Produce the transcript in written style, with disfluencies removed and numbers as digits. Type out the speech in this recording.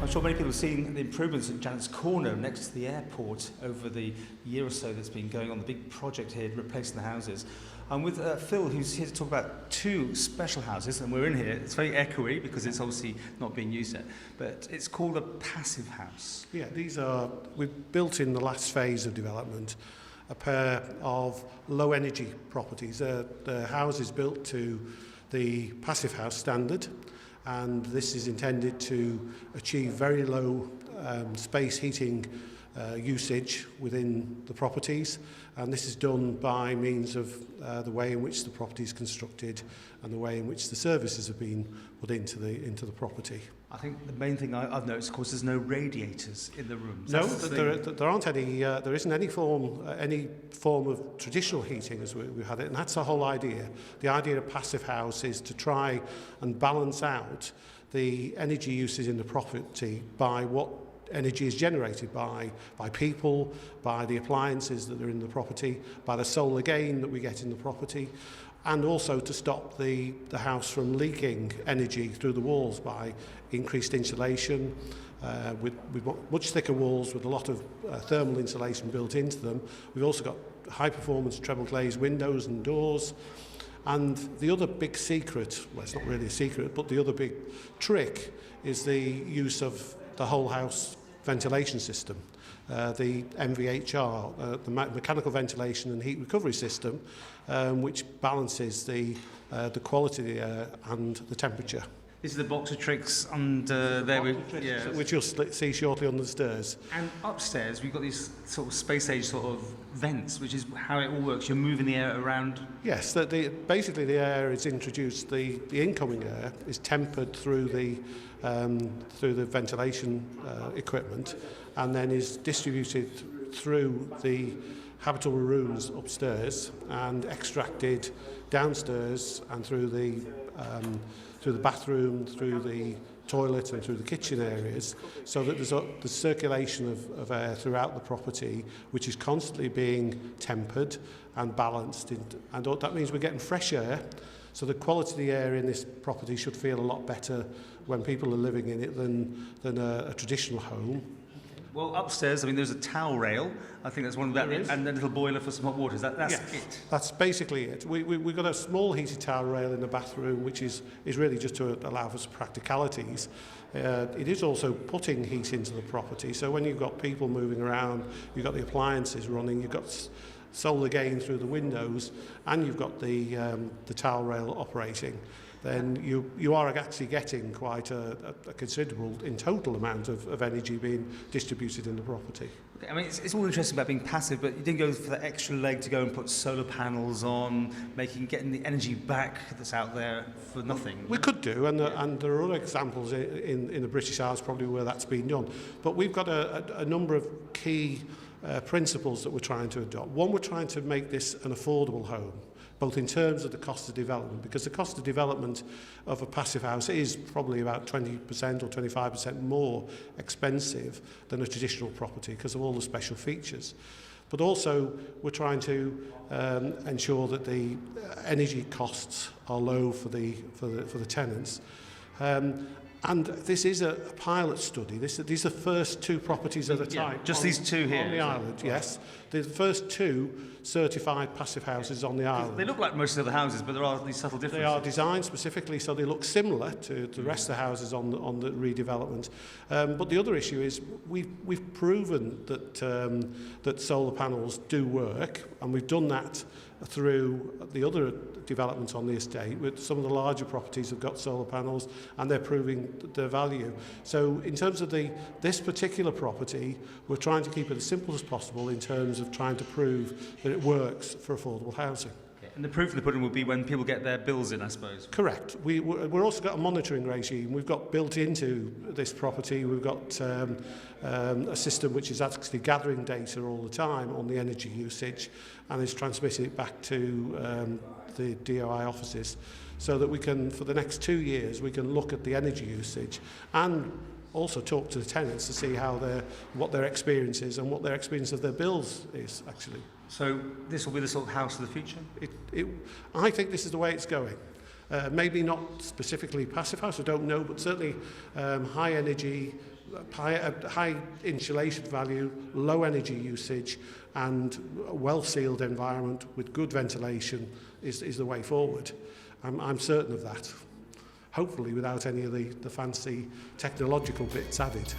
sure many people have seen the improvements at Janet's Corner next to the airport over the year or so that's been going on, the big project here, replacing the houses. I'm with Phil, who's here to talk about two special houses, and we're in here. It's very echoey because it's obviously not being used yet, but it's called a passive house. Yeah, we've built in the last phase of development a pair of low energy properties. The house is built to the passive house standard, and this is intended to achieve very low space heating usage within the properties, and this is done by means of the way in which the property is constructed and the way in which the services have been put into the property. I think the main thing I've noticed, of course, there's no radiators in the rooms. No, there aren't any. There isn't any form of traditional heating as we've had it, and that's the whole idea. The idea of passive house is to try and balance out the energy usage in the property by what energy is generated by people, by the appliances that are in the property, by the solar gain that we get in the property, and also to stop the house from leaking energy through the walls by increased insulation, with much thicker walls with a lot of thermal insulation built into them. We've also got high performance treble glazed windows and doors. And the other big secret, well, it's not really a secret, but the other big trick is the use of the whole house ventilation system, the MVHR, the mechanical ventilation and heat recovery system, which balances the quality of the air and the temperature. This is the box of tricks under there, which you'll see shortly on the stairs. And upstairs, we've got these sort of space-age sort of vents, which is how it all works. You're moving the air around. Yes, basically the air is introduced. The incoming air is tempered through the ventilation equipment, and then is distributed through the habitable rooms upstairs and extracted downstairs and through the bathroom, through the toilet and through the kitchen areas, so that there's the circulation of air throughout the property, which is constantly being tempered and balanced. And that means we're getting fresh air, so the quality of the air in this property should feel a lot better when people are living in it than a traditional home. Well, upstairs, I mean, there's a towel rail. I think that's one of that, and a little boiler for some hot water. That's it. That's basically it. We've got a small heated towel rail in the bathroom, which is really just to allow for some practicalities. It is also putting heat into the property. So when you've got people moving around, you've got the appliances running, you've got solar gain through the windows, and you've got the towel rail operating, then you are actually getting quite a considerable, in total, amount of energy being distributed in the property. Okay, I mean, it's all interesting about being passive, but you didn't go for that extra leg to go and put solar panels on, getting the energy back that's out there for nothing. We could do, and there are other examples in the British Isles probably where that's been done. But we've got a number of key principles that we're trying to adopt. One, we're trying to make this an affordable home, both in terms of the cost of development, because the cost of development of a passive house is probably about 20% or 25% more expensive than a traditional property because of all the special features. But also, we're trying to ensure that the energy costs are low for the tenants. And this is a pilot study. These are the first two properties of the type. Just these two here? On the island, yes. The first two certified passive houses on the island. They look like most of the houses, but there are these subtle differences. They are designed specifically so they look similar to the rest of the houses on the redevelopment. But the other issue is we've proven that solar panels do work, and we've done that through the other developments on the estate. With some of the larger properties have got solar panels, and they're proving their value. So in terms of this particular property, we're trying to keep it as simple as possible in terms of trying to prove that it works for affordable housing. And the proof of the pudding will be when people get their bills in, I suppose. Correct. We're also got a monitoring regime. We've got built into this property, we've got a system which is actually gathering data all the time on the energy usage and is transmitting it back to the DOI offices, so that we can, for the next 2 years, we can look at the energy usage and also talk to the tenants to see what their experience is and what their experience of their bills is, actually. So this will be the sort of house of the future? I think this is the way it's going. Maybe not specifically passive house, I don't know, but certainly high energy, high insulation value, low energy usage, and a well-sealed environment with good ventilation is the way forward. I'm certain of that. Hopefully without any of the fancy technological bits added.